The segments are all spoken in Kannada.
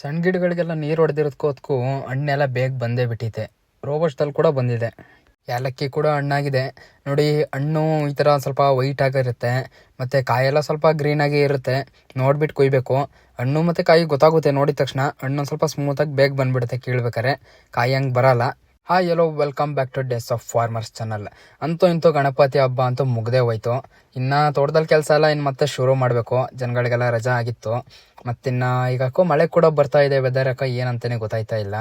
ಸಣ್ಣ ಗಿಡಗಳಿಗೆಲ್ಲ ನೀರು ಹೊಡೆದಿರೋದಕ್ಕೂ ಹಣ್ಣೆಲ್ಲ ಬೇಗ ಬಂದೇ ಬಿಟ್ಟಿದೆ. ರೋಬಸ್ಟಲ್ಲಿ ಕೂಡ ಬಂದಿದೆ. ಏಲಕ್ಕಿ ಕೂಡ ಹಣ್ಣಾಗಿದೆ ನೋಡಿ. ಹಣ್ಣು ಈ ಥರ ಸ್ವಲ್ಪ ವೈಟ್ ಆಗಿರುತ್ತೆ, ಮತ್ತು ಕಾಯೆಲ್ಲ ಸ್ವಲ್ಪ ಗ್ರೀನಾಗಿ ಇರುತ್ತೆ. ನೋಡ್ಬಿಟ್ಟು ಕುಯ್ಬೇಕು. ಹಣ್ಣು ಮತ್ತು ಕಾಯಿ ಗೊತ್ತಾಗುತ್ತೆ ನೋಡಿದ ತಕ್ಷಣ. ಹಣ್ಣು ಸ್ವಲ್ಪ ಸ್ಮೂತಾಗಿ ಬೇಗ ಬಂದ್ಬಿಡುತ್ತೆ ಕೀಳ್ಬೇಕಾರೆ, ಕಾಯಿ ಹಂಗೆ ಬರಲ್ಲ. Hi yellow, welcome back two days of farmers channel. ಅಂತೂ ಇಂತೂ ಗಣಪತಿ ಹಬ್ಬ ಅಂತೂ ಮುಗ್ದೇ ಹೋಯ್ತು. ಇನ್ನು ತೋಟದಲ್ಲಿ ಕೆಲಸ ಎಲ್ಲ ಇನ್ನು ಮತ್ತೆ ಶುರು ಮಾಡಬೇಕು. ಜನಗಳಿಗೆಲ್ಲ ರಜಾ ಆಗಿತ್ತು. ಮತ್ತಿನ್ನು ಈಗಕ್ಕೂ ಮಳೆ ಕೂಡ ಬರ್ತಾ ಇದೆ. ವೆದರ್ ಯಾಕೆ ಏನಂತಾನೆ ಗೊತ್ತಾಯ್ತಾ ಇಲ್ಲ.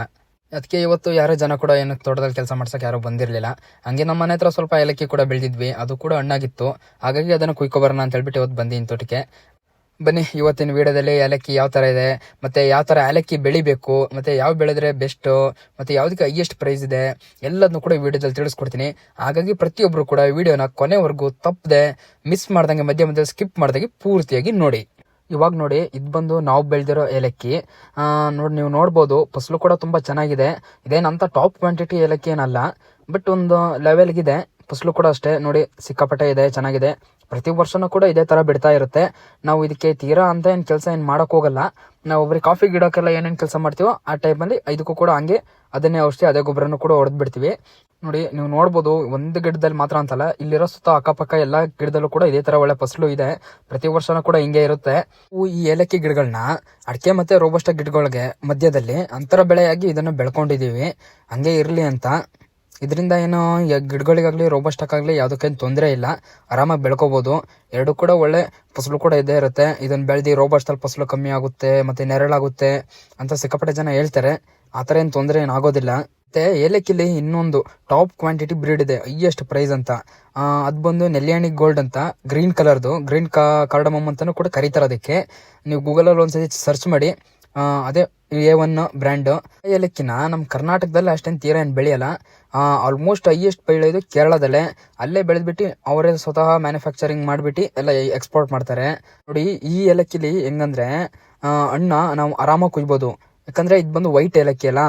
ಅದಕ್ಕೆ ಇವತ್ತು ಯಾರೋ ಜನ ಕೂಡ ಏನು ತೋಟದಲ್ಲಿ ಕೆಲಸ ಮಾಡ್ಸೋಕೆ ಯಾರೂ ಬಂದಿರಲಿಲ್ಲ. ಹಂಗೆ ನಮ್ಮ ಮನೆ ಹತ್ರ ಸ್ವಲ್ಪ ಏಲಕ್ಕಿ ಕೂಡ ಬೆಳೆದಿದ್ವಿ, ಅದು ಕೂಡ ಹಣ್ಣಾಗಿತ್ತು. ಹಾಗಾಗಿ ಅದನ್ನು ಕುಯ್ಕೊಬರೋಣ ಅಂತ ಹೇಳ್ಬಿಟ್ಟು ಇವತ್ತು ಬಂದಿನಿ ತೋಟಕ್ಕೆ. ಬನ್ನಿ, ಇವತ್ತಿನ ವಿಡಿಯೋದಲ್ಲಿ ಏಲಕ್ಕಿ ಯಾವ ಥರ ಇದೆ, ಮತ್ತು ಯಾವ ಥರ ಏಲಕ್ಕಿ ಬೆಳಿಬೇಕು, ಮತ್ತು ಯಾವ ಬೆಳೆದ್ರೆ ಬೆಸ್ಟು, ಮತ್ತು ಯಾವುದಕ್ಕೆ ಹೈಯೆಸ್ಟ್ ಪ್ರೈಸ್ ಇದೆ, ಎಲ್ಲದನ್ನು ಕೂಡ ವಿಡಿಯೋದಲ್ಲಿ ತಿಳಿಸ್ಕೊಡ್ತೀನಿ. ಹಾಗಾಗಿ ಪ್ರತಿಯೊಬ್ಬರು ಕೂಡ ವಿಡಿಯೋನ ಕೊನೆವರೆಗೂ ತಪ್ಪದೆ, ಮಿಸ್ ಮಾಡ್ದಂಗೆ, ಮಧ್ಯ ಮಧ್ಯೆ ಸ್ಕಿಪ್ ಮಾಡ್ದಂಗೆ ಪೂರ್ತಿಯಾಗಿ ನೋಡಿ. ಇವಾಗ ನೋಡಿ, ಇದು ಬಂದು ನಾವು ಬೆಳೆದಿರೋ ಏಲಕ್ಕಿ. ನೋಡಿ, ನೀವು ನೋಡ್ಬೋದು ಫಸಲು ಕೂಡ ತುಂಬ ಚೆನ್ನಾಗಿದೆ. ಇದೇನಂತ ಟಾಪ್ ಕ್ವಾಂಟಿಟಿ ಏಲಕ್ಕಿ ಏನಲ್ಲ, ಬಟ್ ಒಂದು ಲೆವೆಲ್ಗಿದೆ. ಫಸಲು ಕೂಡ ಅಷ್ಟೇ ನೋಡಿ, ಸಿಕ್ಕಾಪಟ್ಟೆ ಇದೆ, ಚೆನ್ನಾಗಿದೆ. ಪ್ರತಿ ವರ್ಷನೂ ಕೂಡ ಇದೇ ಥರ ಬಿಡ್ತಾ ಇರುತ್ತೆ. ನಾವು ಇದಕ್ಕೆ ತೀರಾ ಅಂತ ಏನು ಕೆಲಸ ಏನು ಮಾಡೋಕೆ ಹೋಗಲ್ಲ. ನಾವು ಒಬ್ಬರಿಗೆ ಕಾಫಿ ಗಿಡಕ್ಕೆಲ್ಲ ಏನೇನು ಕೆಲಸ ಮಾಡ್ತೀವೋ ಆ ಟೈಮಲ್ಲಿ ಇದಕ್ಕೂ ಕೂಡ ಹಂಗೆ ಅದನ್ನೇ ಔಷಧಿ, ಅದೇ ಗೊಬ್ಬರನೂ ಕೂಡ ಹೊಡೆದು ಬಿಡ್ತೀವಿ. ನೋಡಿ, ನೀವು ನೋಡ್ಬೋದು, ಒಂದು ಗಿಡದಲ್ಲಿ ಮಾತ್ರ ಅಂತಲ್ಲ, ಇಲ್ಲಿರೋ ಸುತ್ತ ಅಕ್ಕಪಕ್ಕ ಎಲ್ಲ ಗಿಡದಲ್ಲೂ ಕೂಡ ಇದೇ ಥರ ಒಳ್ಳೆ ಫಸಲು ಇದೆ. ಪ್ರತಿ ವರ್ಷನೂ ಕೂಡ ಹಿಂಗೆ ಇರುತ್ತೆ. ಈ ಏಲಕ್ಕಿ ಗಿಡಗಳನ್ನ ಅಡಿಕೆ ಮತ್ತು ರೋಬಸ್ಟ ಗಿಡಗಳಿಗೆ ಮಧ್ಯದಲ್ಲಿ ಅಂತರ ಬೆಳೆಯಾಗಿ ಇದನ್ನು ಬೆಳ್ಕೊಂಡಿದ್ದೀವಿ. ಹಂಗೆ ಇರಲಿ ಅಂತ. ಇದರಿಂದ ಏನು ಗಿಡಗಳಿಗಾಗಲಿ ರೋಬಸ್ಟಕ್ಕಾಗಲಿ ಯಾವುದಕ್ಕೇನು ತೊಂದರೆ ಇಲ್ಲ, ಆರಾಮಾಗಿ ಬೆಳ್ಕೋಬೋದು. ಎರಡು ಕೂಡ ಒಳ್ಳೆ ಫಸಲು ಕೂಡ ಇದ್ದೇ ಇರುತ್ತೆ. ಇದನ್ನು ಬೆಳೆದು ರೋಬಸ್ಟಲ್ಲಿ ಫಸಲು ಕಮ್ಮಿ ಆಗುತ್ತೆ, ಮತ್ತು ನೆರಳಾಗುತ್ತೆ ಅಂತ ಸಿಕ್ಕಾಪಟ್ಟೆ ಜನ ಹೇಳ್ತಾರೆ. ಆ ಥರ ಏನು ತೊಂದರೆ ಏನು ಆಗೋದಿಲ್ಲ. ಮತ್ತು ಏಲಕ್ಕಿಲಿ ಇನ್ನೊಂದು ಟಾಪ್ ಕ್ವಾಂಟಿಟಿ ಬ್ರೀಡ್ ಇದೆ, ಹೈಯೆಸ್ಟ್ ಪ್ರೈಸ್ ಅಂತ. ಅದು ಬಂದು ನೆಲ್ಲಿಯಾಣಿ ಗೋಲ್ಡ್ ಅಂತ, ಗ್ರೀನ್ ಕಲರ್ದು, ಗ್ರೀನ್ ಕಾರ್ಡಮಮ್ ಅಂತಲೂ ಕೂಡ ಕರೀತಾರೆ ಅದಕ್ಕೆ. ನೀವು ಗೂಗಲಲ್ಲಿ ಒಂದ್ಸತಿ ಸರ್ಚ್ ಮಾಡಿ. ಅದೇ A1 ಬ್ರ್ಯಾಂಡು. ಏಲಕ್ಕಿನ ನಮ್ಮ ಕರ್ನಾಟಕದಲ್ಲಿ ಅಷ್ಟೇನು ತೀರಾ ಏನು ಬೆಳೆಯಲ್ಲ. ಆಲ್ಮೋಸ್ಟ್ ಹೈಯೆಸ್ಟ್ ಬೆಳೆಯೋದು ಕೇರಳದಲ್ಲೇ. ಅಲ್ಲೇ ಬೆಳೆದ್ಬಿಟ್ಟು ಅವರೇ ಸ್ವತಃ ಮ್ಯಾನುಫ್ಯಾಕ್ಚರಿಂಗ್ ಮಾಡಿಬಿಟ್ಟು ಎಲ್ಲ ಎಕ್ಸ್ಪೋರ್ಟ್ ಮಾಡ್ತಾರೆ. ನೋಡಿ, ಈ ಏಲಕ್ಕಿಲಿ ಹೆಂಗಂದ್ರೆ ಹಣ್ಣ ನಾವು ಆರಾಮಾಗಿ ಕುಯ್ಬೋದು. ಯಾಕಂದರೆ ಇದು ಬಂದು ವೈಟ್ ಏಲಕ್ಕಿ ಅಲ್ಲ.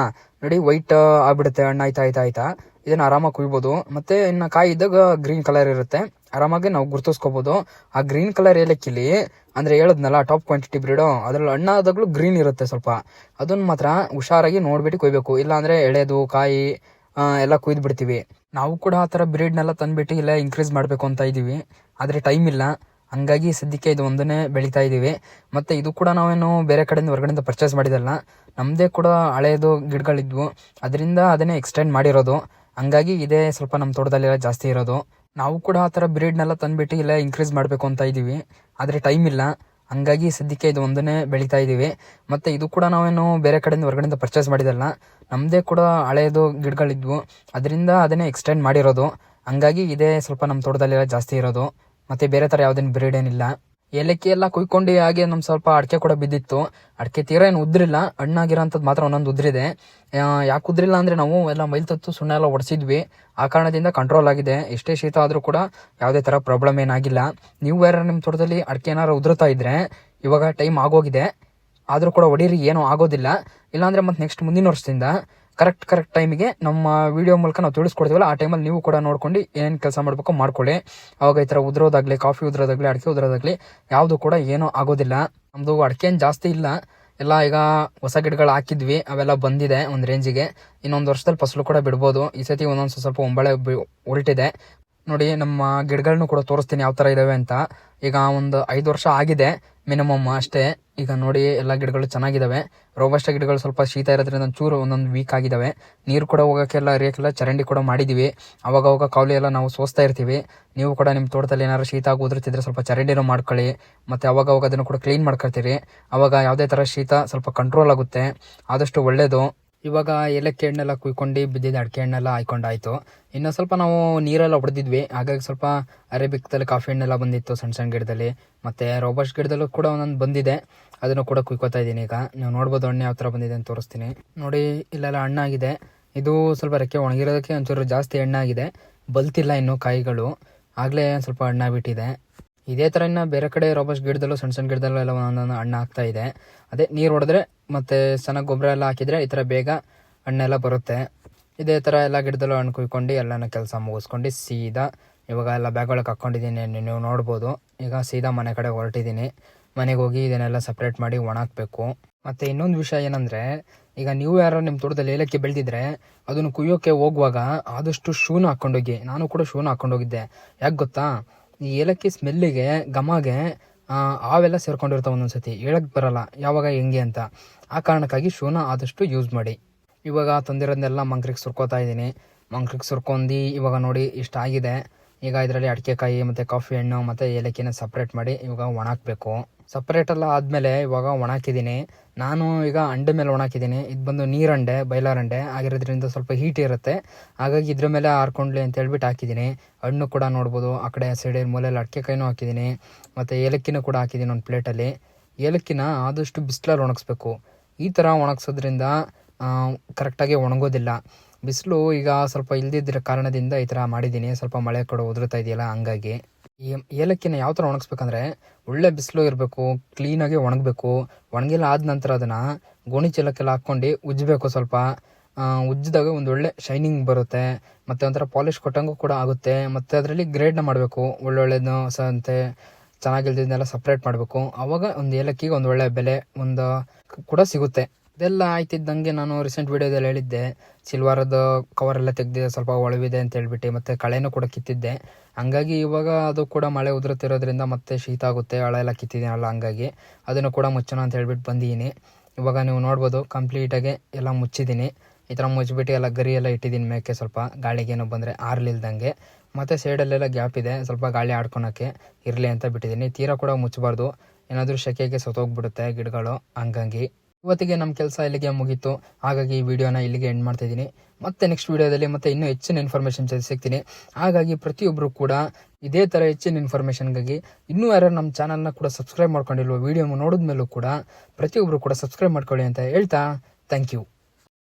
ನೋಡಿ, ವೈಟ್ ಆಗ್ಬಿಡುತ್ತೆ ಹಣ್ಣು, ಆಯ್ತಾ ಇದನ್ನು ಆರಾಮಾಗಿ ಕುಯ್ಬೋದು. ಮತ್ತು ಇನ್ನು ಕಾಯಿ ಇದ್ದಾಗ ಗ್ರೀನ್ ಕಲರ್ ಇರುತ್ತೆ, ಆರಾಮಾಗಿ ನಾವು ಗುರ್ತಿಸ್ಕೋಬೋದು. ಆ ಗ್ರೀನ್ ಕಲರ್ ಏಲಕ್ಕಿಲಿ ಅಂದರೆ ಹೇಳಿದ್ನಲ್ಲ ಟಾಪ್ ಕ್ವಾಂಟಿಟಿ ಬ್ರೀಡು, ಅದರಲ್ಲಿ ಹಣ್ಣಾದಾಗಲೂ ಗ್ರೀನ್ ಇರುತ್ತೆ ಸ್ವಲ್ಪ. ಅದನ್ನು ಮಾತ್ರ ಹುಷಾರಾಗಿ ನೋಡ್ಬಿಟ್ಟು ಕೊಯ್ಬೇಕು. ಇಲ್ಲಾಂದರೆ ಎಳೆದು ಕಾಯಿ ಎಲ್ಲ ಕುಯ್ದು ಬಿಡ್ತೀವಿ. ನಾವು ಕೂಡ ಆ ಥರ ಬ್ರೀಡ್ನೆಲ್ಲ ತಂದುಬಿಟ್ಟು ಇಲ್ಲ ಇನ್ಕ್ರೀಸ್ ಮಾಡಬೇಕು ಅಂತ ಇದ್ದೀವಿ, ಆದರೆ ಟೈಮ್ ಇಲ್ಲ. ಹಂಗಾಗಿ ಸದ್ಯಕ್ಕೆ ಇದು ಒಂದನ್ನೇ ಬೆಳೀತಾ ಇದ್ದೀವಿ. ಮತ್ತು ಇದು ಕೂಡ ನಾವೇನು ಬೇರೆ ಕಡೆಯಿಂದ ಹೊರಗಡೆಯಿಂದ ಪರ್ಚೇಸ್ ಮಾಡಿದಲ್ಲ, ನಮ್ಮದೇ ಕೂಡ ಹಳೆಯದು ಗಿಡಗಳಿದ್ವು, ಅದರಿಂದ ಅದನ್ನೇ ಎಕ್ಸ್ಟೆಂಡ್ ಮಾಡಿರೋದು. ಹಂಗಾಗಿ ಇದೇ ಸ್ವಲ್ಪ ನಮ್ಮ ತೋಟದಲ್ಲೆಲ್ಲ ಜಾಸ್ತಿ ಇರೋದು. ನಾವು ಕೂಡ ಆ ಥರ ಬ್ರೀಡ್ನೆಲ್ಲ ತಂದುಬಿಟ್ಟು ಇಲ್ಲ ಇನ್ಕ್ರೀಸ್ ಮಾಡಬೇಕು ಅಂತ ಇದ್ದೀವಿ, ಆದರೆ ಟೈಮ್ ಇಲ್ಲ. ಹಂಗಾಗಿ ಸದ್ಯಕ್ಕೆ ಇದು ಒಂದನ್ನೇ ಬೆಳೀತಾ ಇದ್ದೀವಿ. ಮತ್ತು ಇದು ಕೂಡ ನಾವೇನು ಬೇರೆ ಕಡೆಯಿಂದ ಹೊರಗಡೆಯಿಂದ ಪರ್ಚೇಸ್ ಮಾಡಿದಲ್ಲ, ನಮ್ಮದೇ ಕೂಡ ಹಳೆಯದು ಗಿಡಗಳಿದ್ವು, ಅದರಿಂದ ಅದನ್ನೇ ಎಕ್ಸ್ಟೆಂಡ್ ಮಾಡಿರೋದು. ಹಂಗಾಗಿ ಇದೇ ಸ್ವಲ್ಪ ನಮ್ಮ ತೋಟದಲ್ಲೆಲ್ಲ ಜಾಸ್ತಿ ಇರೋದು. ಮತ್ತು ಬೇರೆ ಥರ ಯಾವುದೇನು ಬ್ರೀಡ್ ಏನಿಲ್ಲ. ಏಲಕ್ಕಿ ಎಲ್ಲ ಕುಯ್ಕೊಂಡು ಹಾಗೆ ನಮ್ಮ ಸ್ವಲ್ಪ ಅಡಿಕೆ ಕೂಡ ಬಿದ್ದಿತ್ತು. ಅಡಿಕೆ ತೀರಾ ಏನು ಉದ್ರಿಲ್ಲ, ಹಣ್ಣಾಗಿರೋಂಥದ್ದು ಮಾತ್ರ ಒಂದೊಂದು ಉದ್ರಿದೆ. ಯಾಕೆ ಉದ್ರಿಲ್ಲ ಅಂದರೆ ನಾವು ಎಲ್ಲ ಮೈಲ್ತತ್ತು ಸುಣ್ಣ ಎಲ್ಲ ಒಡಿಸಿದ್ವಿ, ಆ ಕಾರಣದಿಂದ ಕಂಟ್ರೋಲ್ ಆಗಿದೆ. ಎಷ್ಟೇ ಶೀತ ಆದರೂ ಕೂಡ ಯಾವುದೇ ಥರ ಪ್ರಾಬ್ಲಮ್ ಏನಾಗಿಲ್ಲ. ನೀವು ಯಾರು ನಿಮ್ಮ ತೋಟದಲ್ಲಿ ಅಡಿಕೆ ಏನಾರು ಉದುರ್ತಾ ಇದ್ದರೆ ಇವಾಗ ಟೈಮ್ ಆಗೋಗಿದೆ, ಆದರೂ ಕೂಡ ಹೊಡೀರಿ, ಏನೂ ಆಗೋದಿಲ್ಲ. ಇಲ್ಲಾಂದರೆ ಮತ್ತು ನೆಕ್ಸ್ಟ್ ಮುಂದಿನ ವರ್ಷದಿಂದ ಕರೆಕ್ಟ್ ಟೈಮಿಗೆ ನಮ್ಮ ವಿಡಿಯೋ ಮೂಲಕ ನಾವು ತಿಳಿಸ್ಕೊಡ್ತೀವಲ್ಲ, ಆ ಟೈಮಲ್ಲಿ ನೀವು ಕೂಡ ನೋಡ್ಕೊಂಡು ಏನೇನು ಕೆಲಸ ಮಾಡಬೇಕು ಮಾಡ್ಕೊಳ್ಳಿ. ಅವಾಗ ಈ ಥರ ಉದುರೋದಾಗಲಿ, ಕಾಫಿ ಉದುರೋದಾಗಲಿ, ಅಡಿಕೆ ಉದುರೋದಾಗಲಿ ಯಾವುದು ಕೂಡ ಏನೂ ಆಗೋದಿಲ್ಲ. ನಮ್ಮದು ಅಡಿಕೆ ಏನು ಜಾಸ್ತಿ ಇಲ್ಲ, ಎಲ್ಲ ಈಗ ಹೊಸ ಗಿಡಗಳು ಹಾಕಿದ್ವಿ, ಅವೆಲ್ಲ ಬಂದಿದೆ ಒಂದು ರೇಂಜಿಗೆ. ಇನ್ನೊಂದು ವರ್ಷದಲ್ಲಿ ಫಸಲು ಕೂಡ ಬಿಡ್ಬೋದು. ಈ ಸತಿ ಒಂದೊಂದು ಸ್ವಲ್ಪ ಒಂಬಳೆ ಹೊರಟಿದೆ. ನೋಡಿ, ನಮ್ಮ ಗಿಡಗಳನ್ನೂ ಕೂಡ ತೋರಿಸ್ತೀನಿ ಯಾವ ಥರ ಇದ್ದಾವೆ ಅಂತ. ಈಗ ಒಂದು 5 ವರ್ಷ ಆಗಿದೆ ಮಿನಿಮಮ್ ಅಷ್ಟೇ. ಈಗ ನೋಡಿ, ಎಲ್ಲ ಗಿಡಗಳು ಚೆನ್ನಾಗಿದ್ದಾವೆ. ರೋಬಸ್ಟ ಗಿಡಗಳು ಸ್ವಲ್ಪ ಶೀತ ಇರೋದ್ರಿಂದ ಒಂದೊಂದು ವೀಕ್ ಆಗಿದ್ದಾವೆ. ನೀರು ಕೂಡ ಹೋಗೋಕ್ಕೆಲ್ಲ ಅರಿಯೋಕ್ಕೆಲ್ಲ ಚರಂಡಿ ಕೂಡ ಮಾಡಿದ್ದೀವಿ. ಅವಾಗವಾಗ ಕಾವಲಿ ಎಲ್ಲ ನಾವು ಸೋಸ್ತಾ ಇರ್ತೀವಿ. ನೀವು ಕೂಡ ನಿಮ್ಮ ತೋಟದಲ್ಲಿ ಏನಾದ್ರು ಶೀತ ಆಗಿ ಉದುರ್ತಿದ್ರೆ ಸ್ವಲ್ಪ ಚರಂಡಿನೂ ಮಾಡ್ಕೊಳ್ಳಿ, ಮತ್ತು ಅವಾಗವಾಗ ಅದನ್ನು ಕೂಡ ಕ್ಲೀನ್ ಮಾಡ್ಕೊಳ್ತೀರಿ. ಅವಾಗ ಯಾವುದೇ ಥರ ಶೀತ ಸ್ವಲ್ಪ ಕಂಟ್ರೋಲ್ ಆಗುತ್ತೆ, ಆದಷ್ಟು ಒಳ್ಳೆಯದು. ಇವಾಗ ಏಲಕ್ಕಿ ಹಣ್ಣೆಲ್ಲ ಕುಯ್ಕೊಂಡು ಬಿದ್ದಿದ್ದ ಅಡಿಕೆ ಹಣ್ಣೆಲ್ಲ ಹಾಯ್ಕೊಂಡಾಯಿತು. ಇನ್ನು ಸ್ವಲ್ಪ ನಾವು ನೀರೆಲ್ಲ ಹೊಡೆದಿದ್ವಿ, ಹಾಗಾಗಿ ಸ್ವಲ್ಪ ಅರೇಬಿಕ್ದಲ್ಲಿ ಕಾಫಿ ಹಣ್ಣೆಲ್ಲ ಬಂದಿತ್ತು ಸಣ್ಣ ಗಿಡದಲ್ಲಿ. ಮತ್ತು ರೋಬಸ್ಟ್ ಗಿಡದಲ್ಲೂ ಕೂಡ ಒಂದೊಂದು ಬಂದಿದೆ, ಅದನ್ನು ಕೂಡ ಕುಯ್ಕೋತಾ ಇದ್ದೀನಿ. ಈಗ ನೀವು ನೋಡ್ಬೋದು ಹಣ್ಣು ಯಾವ ಥರ ಬಂದಿದೆ ಅಂತ ತೋರಿಸ್ತೀನಿ. ನೋಡಿ, ಇಲ್ಲೆಲ್ಲ ಹಣ್ಣಾಗಿದೆ. ಇದು ಸ್ವಲ್ಪ ರೆಕ್ಕೆ ಒಣಗಿರೋದಕ್ಕೆ ಒಂಚೂರು ಜಾಸ್ತಿ ಹಣ್ಣಾಗಿದೆ, ಬಲ್ತಿಲ್ಲ ಇನ್ನೂ ಕಾಯಿಗಳು, ಆಗಲೇ ಸ್ವಲ್ಪ ಹಣ್ಣಾಗ್ಬಿಟ್ಟಿದೆ. ಇದೇ ಥರ ಇನ್ನು ಬೇರೆ ಕಡೆ ರೋಬಸ್ಟ್ ಗಿಡದಲ್ಲೂ ಸಣ್ಣ ಗಿಡದಲ್ಲೂ ಎಲ್ಲ ಒಂದೊಂದು ಹಣ್ಣು ಆಗ್ತಾ ಇದೆ. ಅದೇ ನೀರು ಹೊಡೆದ್ರೆ ಮತ್ತು ಚೆನ್ನಾಗಿ ಗೊಬ್ಬರ ಎಲ್ಲ ಹಾಕಿದರೆ ಈ ಥರ ಬೇಗ ಹಣ್ಣೆಲ್ಲ ಬರುತ್ತೆ. ಇದೇ ಥರ ಎಲ್ಲ ಗಿಡದಲ್ಲೂ ಹಣ್ಣು ಕುಯ್ಕೊಂಡು ಎಲ್ಲನೂ ಕೆಲಸ ಮುಗಿಸ್ಕೊಂಡು ಸೀದಾ ಇವಾಗ ಎಲ್ಲ ಬ್ಯಾಗ್ ಒಳಗೆ ಹಾಕ್ಕೊಂಡಿದ್ದೀನಿ, ನೀವು ನೋಡ್ಬೋದು. ಈಗ ಸೀದಾ ಮನೆ ಕಡೆ ಹೊರಟಿದ್ದೀನಿ. ಮನೆಗೆ ಹೋಗಿ ಇದನ್ನೆಲ್ಲ ಸಪ್ರೇಟ್ ಮಾಡಿ ಒಣಾಕಬೇಕು. ಮತ್ತು ಇನ್ನೊಂದು ವಿಷಯ ಏನಂದರೆ, ಈಗ ನೀವು ಯಾರು ನಿಮ್ಮ ತೋಟದಲ್ಲಿ ಏಲಕ್ಕಿ ಬೆಳೆದಿದ್ರೆ ಅದನ್ನು ಕುಯ್ಯೋಕ್ಕೆ ಹೋಗುವಾಗ ಆದಷ್ಟು ಶೂನ ಹಾಕ್ಕೊಂಡೋಗಿ. ನಾನು ಕೂಡ ಶೂನ ಹಾಕ್ಕೊಂಡೋಗಿದ್ದೆ. ಯಾಕೆ ಗೊತ್ತಾ, ಈ ಏಲಕ್ಕಿ ಸ್ಮೆಲ್ಲಿಗೆ ಘಮಗೆ ಹಾವೆಲ್ಲ ಸೇರ್ಕೊಂಡಿರ್ತಾವೆ, ಒಂದೊಂದ್ಸತಿ ಹೇಳಕ್ಕೆ ಬರಲ್ಲ ಯಾವಾಗ ಹೆಂಗೆ ಅಂತ. ಆ ಕಾರಣಕ್ಕಾಗಿ ಶೂನ ಆದಷ್ಟು ಯೂಸ್ ಮಾಡಿ. ಇವಾಗ ತಂದಿರೋದನ್ನೆಲ್ಲ ಮಂಕ್ರಿಗೆ ಸುರ್ಕೋತಾ ಇದ್ದೀನಿ. ಮಂಕ್ರಿಗೆ ಸುರ್ಕೊಂಡು ಇವಾಗ ನೋಡಿ ಇಷ್ಟ ಆಗಿದೆ. ಈಗ ಇದರಲ್ಲಿ ಅಡಿಕೆಕಾಯಿ ಮತ್ತು ಕಾಫಿ ಹಣ್ಣು ಮತ್ತು ಏಲಕ್ಕಿನ ಸಪ್ರೇಟ್ ಮಾಡಿ ಇವಾಗ ಒಣಾಕಬೇಕು. ಸಪ್ರೇಟೆಲ್ಲ ಆದಮೇಲೆ ಇವಾಗ ಒಣಾಕಿದ್ದೀನಿ. ನಾನು ಈಗ ಅಂಡೆ ಮೇಲೆ ಒಣಾಕಿದ್ದೀನಿ. ಇದು ಬಂದು ನೀರಂಡೆ, ಬೈಲಾರಂಡೆ ಆಗಿರೋದ್ರಿಂದ ಸ್ವಲ್ಪ ಹೀಟ್ ಇರುತ್ತೆ, ಹಾಗಾಗಿ ಇದ್ರ ಮೇಲೆ ಹಾರ್ಕೊಂಡ್ಲಿ ಅಂತ ಹೇಳ್ಬಿಟ್ಟು ಹಾಕಿದ್ದೀನಿ. ಹಣ್ಣು ಕೂಡ ನೋಡ್ಬೋದು, ಆ ಕಡೆ ಸೈಡಲ್ಲಿ ಮೂಲೆಯಲ್ಲಿ ಅಡಿಕೆಕಾಯಿನೂ ಹಾಕಿದ್ದೀನಿ ಮತ್ತು ಏಲಕ್ಕಿನೂ ಕೂಡ ಹಾಕಿದ್ದೀನಿ ಒಂದು ಪ್ಲೇಟಲ್ಲಿ. ಏಲಕ್ಕಿನ ಆದಷ್ಟು ಬಿಸಿಲಲ್ಲಿ ಒಣಗಿಸ್ಬೇಕು. ಈ ಥರ ಒಣಗಿಸೋದ್ರಿಂದ ಕರೆಕ್ಟಾಗಿ ಒಣಗೋದಿಲ್ಲ. ಬಿಸಿಲು ಈಗ ಸ್ವಲ್ಪ ಇಲ್ದಿದ್ದ ಕಾರಣದಿಂದ ಈ ಥರ ಮಾಡಿದ್ದೀನಿ. ಸ್ವಲ್ಪ ಮಳೆ ಕೂಡ ಉದುರ್ತಾ ಇದೆಯಲ್ಲ, ಹಂಗಾಗಿ. ಈ ಏಲಕ್ಕಿನ ಯಾವ ಥರ ಒಣಗಿಸ್ಬೇಕಂದ್ರೆ, ಒಳ್ಳೆ ಬಿಸಿಲು ಇರಬೇಕು, ಕ್ಲೀನಾಗಿ ಒಣಗಬೇಕು. ಒಣಗಿಲ್ಲ ಆದ ನಂತರ ಅದನ್ನು ಗೋಣಿ ಚೀಲಕ್ಕೆಲ್ಲ ಹಾಕ್ಕೊಂಡು ಉಜ್ಜಬೇಕು. ಸ್ವಲ್ಪ ಉಜ್ಜಿದಾಗ ಒಂದು ಒಳ್ಳೆ ಶೈನಿಂಗ್ ಬರುತ್ತೆ, ಮತ್ತು ಒಂಥರ ಪಾಲಿಶ್ ಕೊಟ್ಟಂಗೂ ಕೂಡ ಆಗುತ್ತೆ. ಮತ್ತು ಅದರಲ್ಲಿ ಗ್ರೇಡ್ನ ಮಾಡಬೇಕು, ಒಳ್ಳೊಳ್ಳೆದು ಸಂತೆ ಚೆನ್ನಾಗಿಲ್ದಿದ್ದನ್ನೆಲ್ಲ ಸಪ್ರೇಟ್ ಮಾಡಬೇಕು. ಆವಾಗ ಒಂದು ಏಲಕ್ಕಿಗೆ ಒಂದು ಒಳ್ಳೆ ಬೆಲೆ ಒಂದು ಕೂಡ ಸಿಗುತ್ತೆ. ಇದೆಲ್ಲ ಆಯ್ತಿದ್ದಂಗೆ ನಾನು ರೀಸೆಂಟ್ ವೀಡಿಯೋದಲ್ಲಿ ಹೇಳಿದ್ದೆ, ಸಿಲ್ವಾರದ ಕವರೆಲ್ಲ ತೆಗೆದಿದೆ, ಸ್ವಲ್ಪ ಒಳವಿದೆ ಅಂತ ಹೇಳ್ಬಿಟ್ಟು, ಮತ್ತು ಕಳೆನೂ ಕೂಡ ಕಿತ್ತಿದ್ದೆ. ಹಂಗಾಗಿ ಇವಾಗ ಅದು ಕೂಡ ಮಳೆ ಉದುರುತ್ತಿರೋದ್ರಿಂದ ಮತ್ತೆ ಶೀತ ಆಗುತ್ತೆ, ಹಳೆ ಎಲ್ಲ ಕಿತ್ತಿದ್ದೀನಲ್ಲ, ಹಂಗಾಗಿ ಅದನ್ನು ಕೂಡ ಮುಚ್ಚೋಣ ಅಂತ ಹೇಳ್ಬಿಟ್ಟು ಬಂದಿದ್ದೀನಿ. ಇವಾಗ ನೀವು ನೋಡ್ಬೋದು ಕಂಪ್ಲೀಟಾಗಿ ಎಲ್ಲ ಮುಚ್ಚಿದ್ದೀನಿ. ಈ ಥರ ಮುಚ್ಚಿಬಿಟ್ಟು ಎಲ್ಲ ಗರಿ ಎಲ್ಲ ಇಟ್ಟಿದ್ದೀನಿ ಮೇಕೆ, ಸ್ವಲ್ಪ ಗಾಳಿಗೇನು ಬಂದರೆ ಆರ್ಲಿಲ್ದಂಗೆ. ಮತ್ತು ಸೈಡಲ್ಲೆಲ್ಲ ಗ್ಯಾಪ್ ಇದೆ, ಸ್ವಲ್ಪ ಗಾಳಿ ಆಡ್ಕೊಳಕ್ಕೆ ಇರಲಿ ಅಂತ ಬಿಟ್ಟಿದ್ದೀನಿ. ತೀರಾ ಕೂಡ ಮುಚ್ಚಬಾರ್ದು, ಏನಾದರೂ ಸೆಕೆಗೆ ಸತ್ತೋಗ್ಬಿಡುತ್ತೆ ಗಿಡಗಳು, ಹಂಗಾಗಿ. ಇವತ್ತಿಗೆ ನಮ್ಮ ಕೆಲಸ ಇಲ್ಲಿಗೆ ಮುಗೀತು. ಹಾಗಾಗಿ ಈ ವಿಡಿಯೋನ ಇಲ್ಲಿಗೆ ಎಂಡ್ ಮಾಡ್ತಾಯಿದ್ದೀನಿ. ಮತ್ತೆ ನೆಕ್ಸ್ಟ್ ವಿಡಿಯೋದಲ್ಲಿ ಮತ್ತೆ ಇನ್ನೂ ಹೆಚ್ಚಿನ ಇನ್ಫಾರ್ಮೇಷನ್ ಸಿಗ್ತೀನಿ. ಹಾಗಾಗಿ ಪ್ರತಿಯೊಬ್ಬರು ಕೂಡ ಇದೇ ಥರ ಹೆಚ್ಚಿನ ಇನ್ಫಾರ್ಮೇಷನ್ಗಾಗಿ ಇನ್ನೂ ಯಾರು ನಮ್ಮ ಚಾನಲ್ನ ಕೂಡ ಸಬ್ಸ್ಕ್ರೈಬ್ ಮಾಡ್ಕೊಂಡಿಲ್ವೋ, ವಿಡಿಯೋ ನೋಡಿದ್ಮೇಲೂ ಕೂಡ ಪ್ರತಿಯೊಬ್ಬರು ಕೂಡ ಸಬ್ಸ್ಕ್ರೈಬ್ ಮಾಡ್ಕೊಳ್ಳಿ ಅಂತ ಹೇಳ್ತಾ ಥ್ಯಾಂಕ್ ಯು.